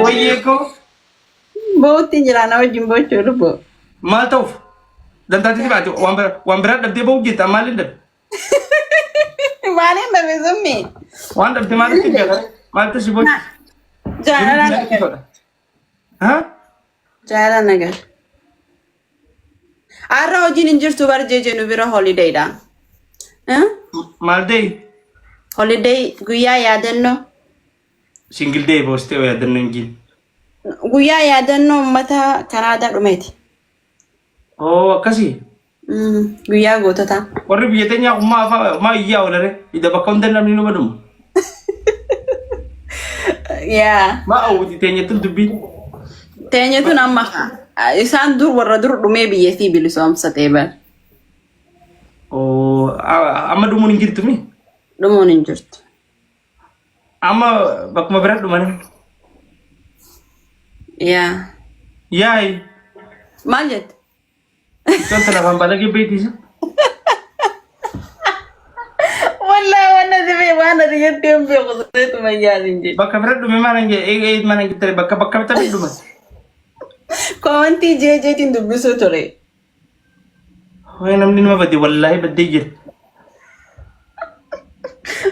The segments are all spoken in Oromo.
Wayeko. Bootti jira nama jimbochuu lubboo. Maal ta'uuf? Dantaatti baate waan biraa dhabdee ba'uu jeetta maaliin dhabde? Maaliin dhabe summi? Waan dhabde maalitti beekame? Maaltu si boci? Jaalala nagar. Jaalala nagar. Har'a hojiin hin jirtu barjee jennu bira holideedha. Maal ta'e? Holiday guyyaa yaadannoo. Single day boostee yaadannoo hin jiru. Guyyaa yaadannoo uummata Kanaadaa dhumeeti. Oo akkasii. Guyyaa goototaa. Warri biyya teenyaa kun maa iyyaa oolare ida bakka hunda namni numa dhumu. Yaa. Maa hawwiti teenyattu dubbii. Teenyattu amma isaan dur warra dur dhumee biyyattii bilisoomsatee bara. Oo amma dhumuun hin jirtu mi? Dhumuun hin jirtu. Amma bakkuma biraa dhumane. Yaa. Yaay. Maal jette? Isoon lafaan balagee beektisa. Wallahi wanna dibee waan ati jettee hin beeku seetuma yaasin jedhe. Bakka biraa dhume maal hin jedhe maal hin jettee bakka bitaa dhume. Komantii jeetiin dubbisuu ture. Hoy namni nama badee wallahi badee jira.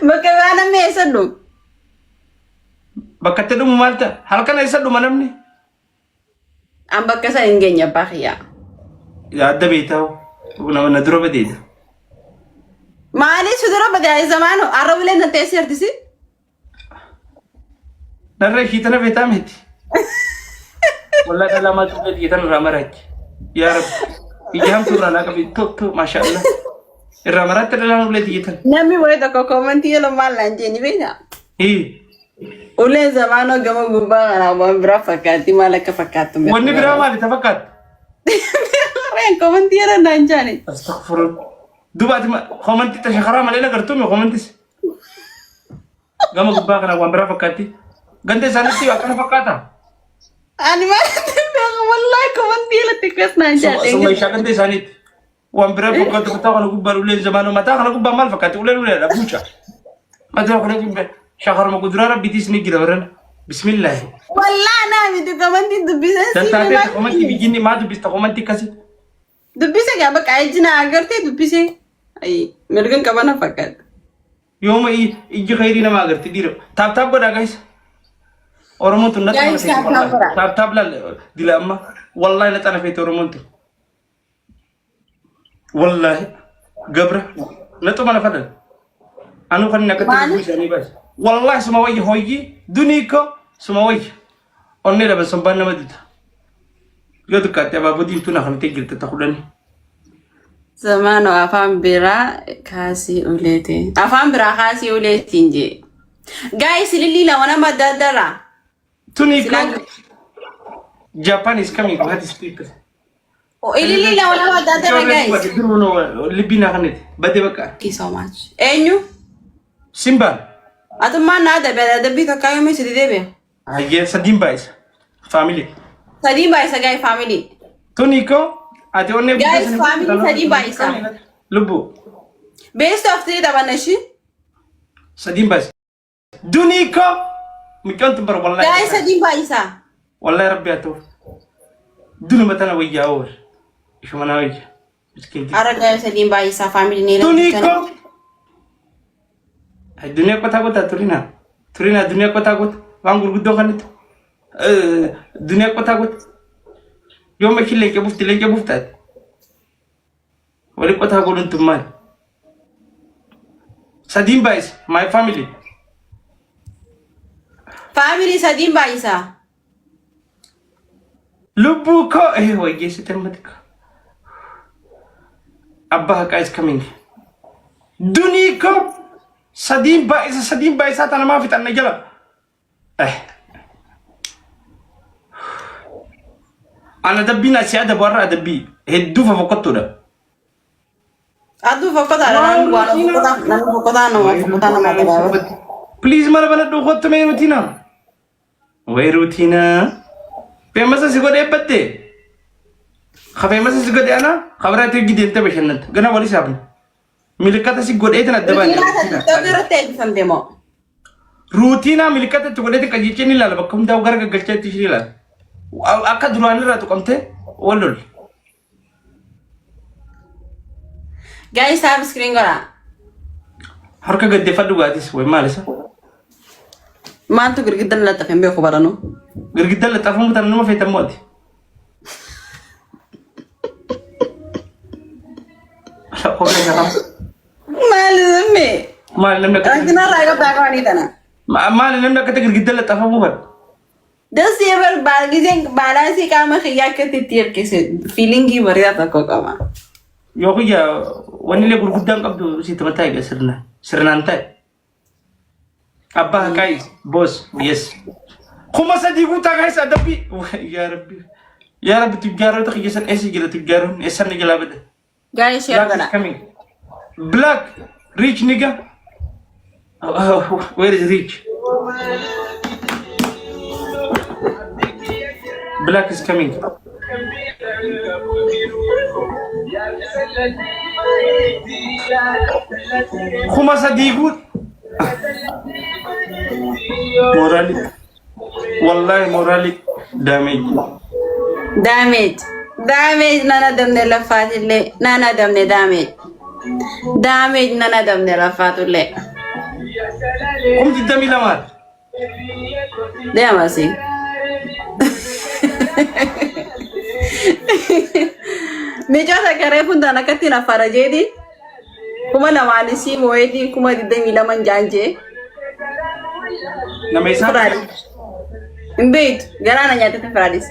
Bakka biraa namni eessa dhumu? Bakka itti dhumu maal ta'a? Halkan eessa dhuma namni? An bakka isaa hin geenye abbaa kiyyaa. Yaadda beektaa nama na dura badeedha. Maaliif si dura badee zamaanu har'a bilee na teessee artisi? Narra ishii tana beektaa miti. Wallahi dhala maal tuqee xiyyeetan irraa maraachi. Yaa Rabbi. Ijaan turraa naa qabi tokko maashaallah. Irraa maraatti dhalaan ulee xiyyeetan. Namni wayi tokko komantii yeroo maal laan jeeni beektaa? Ulee zamaanoo gama gubbaa kanaa waan biraa fakkaatti maal akka fakkaattu. Wanni biraa maali ta fakkaatti? Reen komantii yeroo naan jaani. Astaghfirullah. Dubaati komantii ta shakaraa malee nagartuu mi komantis? Gama gubbaa kanaa waan biraa fakkaatti. Ganda isaaniitti akkana fakkaata. Ani maalitti beeku wallahi komantii yeroo xiqqees naan jaani. Summa ishaa ganda isaaniitti. Waan biraa fakkaatu mataa kana gubbaa ulee zamaanoo mataa kana gubbaa maal fakkaatti uleedha buucha. Mataa kana gubbaa. شهر ما قدر ربي تسني كده ورنا بسم الله والله انا بدي كومنتي دبيسه تنتابع كومنتي بيجيني ما دبيست كومنتي كاسي دبيسه يا بك عايزنا اغرتي دبيسه اي مرغن كمان فكر يوم يجي خيرنا ما اغرتي ديرو تاب بدا جايز اورمونت نتا تاب لا دي اما والله لا انا في اورمونت والله قبره نتو ما نفدل انا خلينا كتب يعني بس والله سماوي هوي دنيكو سماوي أني لا بس سبحان ما ديتا يدو كاتي أبغى بدي تونا خلنا تيجي تتأخذني زمان أفهم برا كاسي أولتي أفهم برا كاسي أولتي إنجي guys للي لا وانا ما دادرا دنيكو Japan is coming to have speakers oh للي لا وانا ما دادرا guys لبينا خنيت بدي بكا thank you so much أنيو Simba atau mana ada beda debi kakak yang masih di debi? Aye, Sadim Bais, family. Sadim Bais guys family. Tu Nico, ati onne guys family Sadim Bais. Lubu. Best of 3 dapat nasi? Sadim Bais. Du Nico, mikal tu berwallah. Guys Sadim Bais. Wallah Rabbi atu. Dulu matana wajah awal. Isu mana wajah? Miskin. Ara guys Sadim Bais family ni. Tu Nico. Dunia ko takut Turina. Turina dunia ko takut. Wang gurgudo kan itu. Dunia ko takut. Yo me chile ke buftat. Wali ko takut untuk mal. Sadim Bais, my family. Family Sadim Bais. Lubu ko woi gesi tembatik. Abba ka is coming. Dunia ko Sadim Bais tanah maaf tanah jala. Ana dabbi nasi ada barra dabbi. Heddu fa fakottu da. Adu fakota nan fakota no. Please mara bana do khottu me rutina. Wai rutina. Pe masa sigode batte. Khabe masa sigode ana khabarate gidi ente beshanat. Gana wali sabun. Milikata si god etan adabani. Togero te bisam demo. روتينا ملكات تقولي كجيتني لا بكم داو غرق قلتي تشري لا اكد روان راتو قمت ولول Guys, have screen gora. حركه قد فدو غاديس وي مالسا ما انتو قرقدن لا تفهم بيه خبرانو. غرقد لا تفهم تنو ما في تمودي Malumi. ما لم نك Kena raga baga ni tana. ما لم نك غرقد لا تفهم هو Das ever balgizeng balasi kama khiya ke titir ke feeling gi bariya ta ko kama. يو يا وني لي غرقدان قبدو سي تمتاي سرنا انت ابا كاي بوس يس خما صديقو تا غايس ادبي يا ربي يا رب تجارو تخيسن ايش جلا تجارو اسن جلا بده Guys, share Black is gora. coming. Black, rich nigga. Where is rich? Black is coming. Khuma sadiqu. Morally. Wallahi morally damage. Damage nana damne lafatille. Nana damne damage. Damage nana damne lafatulle. Kum jidami lamar. Dia masih. Meja kare pun dana katina farajedi. Kuma lamani si moedi kuma didemi laman janje. Nama isa. Imbeit, garana nyata te Faradis.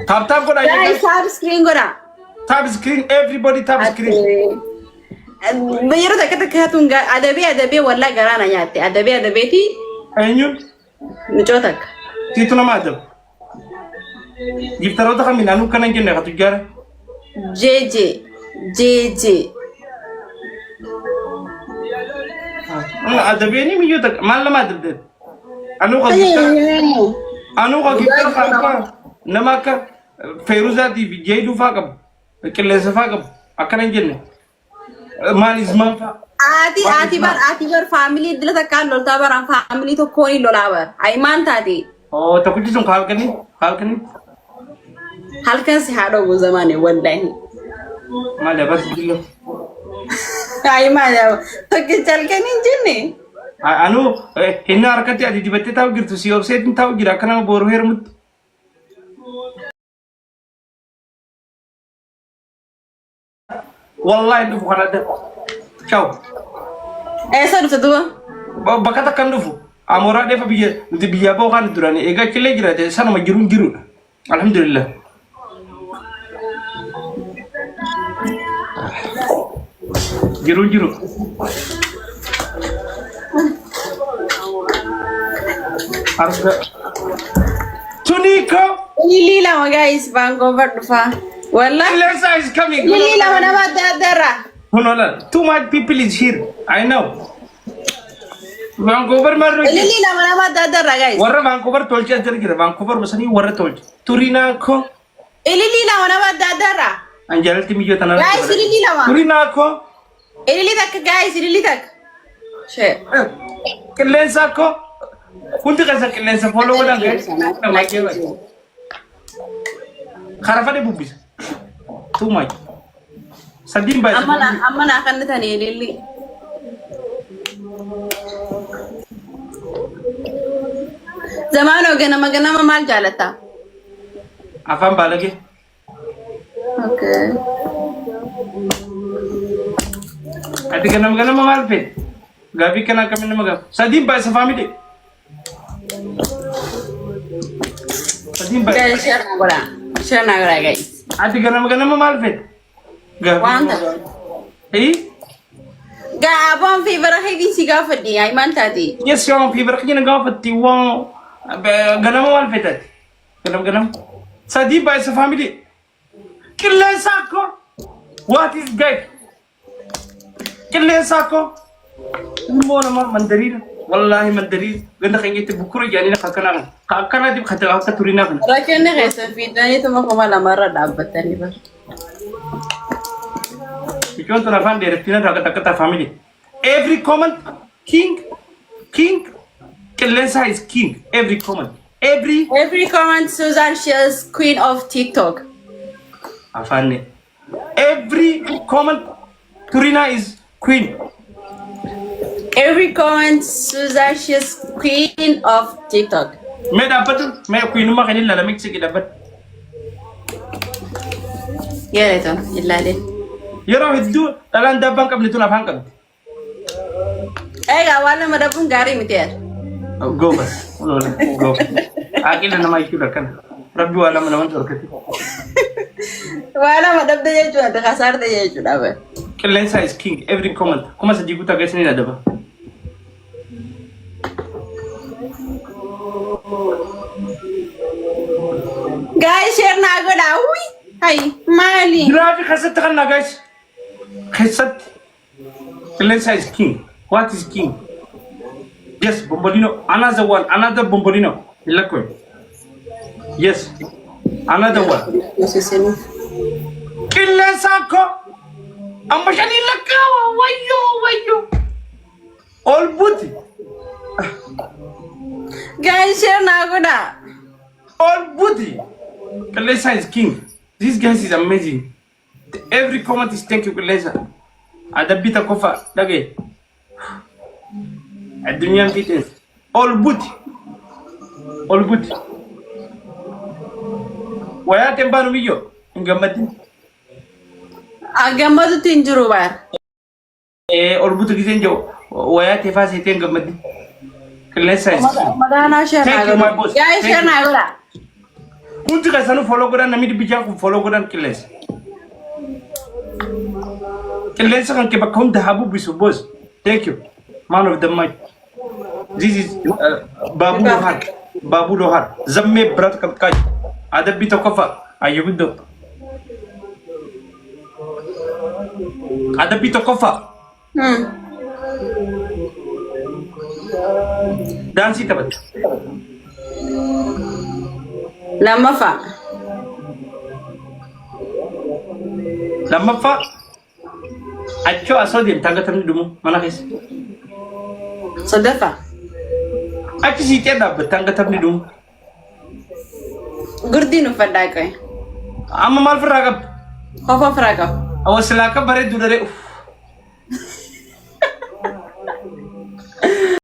Tap ko na Guys, tap screen gora. Tap screen, everybody tap screen. Bayero da kata katunga adabi walla garana nyate. Adabi ti Ayun. micotak. Tito na madam. Giftaro ta kami nanu kanan kene ka tugara. JJ. Adabi ni miyo tak mal ma adab. Anu ka giftar ka namaka Feruza di jeedu faqab. Kelle sa faqab akanan jenne. Mal isman fa. Ati bar family dila takkan lolta bar family to koni lolabar. Aiman tadi. Oh, tak kuji sung halkani. Halkan si hado go zamane wallahi. Mal bas dillo. Aiman ya. To ke chalkani jinne. Anu hinna harakati adi dibette taw girtu si offset taw gira kana boru hermut. Wallahi ndu bukan ada. Ciao. Saru sedua. Bakata kan dufu. Amora defa biya ndu biya bo kan durani ega kile gira de sana ma girun giru. Alhamdulillah. Giru. Harga Tuniko Lili lama guys Vancouver dufa. Wallahi Lisa is coming. Lili lama nama dadara. Honola, too much people is here. I know. Vancouver maru. Lili lama nama dadara guys. Warra Vancouver tolchi ajar gira. Vancouver masani warra tolchi. Turina ko. Lili lama nama dadara. Anjal timi jo tanah. Guys Lili lama. Turina ko. Lili tak guys Lili tak. She. Lensa ko. Kunti kasa lensa follow wala guys. Nama kewa. Kharafa de bubis. Too much. Sadim ba. Amana akan tani Lili. Zamano ganama mal jalata. Afam balage. Okay. Ati ganama mal pe. Gabi kana kami namaga. Sadim ba sa family. Sadim ba. Guys share na gora guys. Ati ganama mal pe. Gabi. Wanda. Ga abon fever heavy siga fadi ay man tadi. Yes, yung fever kanya nagawafati wang ganama mal pe tati. Ganam. Sadim ba sa family. Killa sako. What is that? Killa sako. Mo naman mandarin. Wallahi mandarin. Ganda kayong ito bukuro yan na kakana. Kakana di kata turina kan. Rakyat ni kesa feed na ito mo kumala mara dapat tani ba. Mucoon tun afaan dheerattiin akka family. Every comment king qilleensa is king. Every comment. Every comment Susan she is queen of TikTok. Afaan every comment Turina is queen. Every comment Susan she is queen of TikTok. Mee dhaabbatu mee queen ma kan ilala miksi dhaabbatu. Yereeton ilaalee. Yeroo hedduu dhalaan dabbaan qabne tun afaan qabdi. Egaa waan nama dabbuun gaarii miti yaada. Goobas. Go. Aqila nama iyyuu kana. Rabbi waa lama naman torkati. Waan nama dabda jechuudha takasaarte jechuudha bae. Qilleensa is king. Every comment. Kuma sadii guutaa geessanii na daba. Guys, share naa godhaa. Uy! Hai, maali? Giraafi keessatti kan guys. Keessatti. Qilleensa is king. What is king? Yes, Bombolino. Another Bombolino. Ilakwe. Yes. Another one. Qilleensa ko. Amma shanii lakkawa. Wayyo. All booty. Guys, share naa godhaa. All booty. Qilleensa is king. This guy is amazing. Every comment is thank you, Qilleensa. Adabita kofa. Dage. Adunyan fitness. All booty. Waya tembanu miyo. Ngamati. Agambatutti hin jiru baar. All booty kisenjo. Waya tefa sete ngamati. Qilleensa is king. Madaana share naa godhaa. Guys, share naa godhaa. Kunti kasanu follow godhan namni bijaa kun follow godhan Qilleensa. Qilleensa kan ke bakka hunda habu bisu boss. Thank you. Man of the match. This is Babu Dohar. Zamme brat kapkaj. Adabi to kafa. Ayubido. Adabi to kafa. Dansi tabat. Lammaffaa. Achoo asoo deemtaa gatamni dhumu mana keessa. Sadaffaa. Achi siitee dhaabbattaa gatamni dhumu. Gurdiin uffadhaa qoy. Amma maal firraa qabdu? Kofa firaa qaba. Awwa silaa akka bareeddu daree.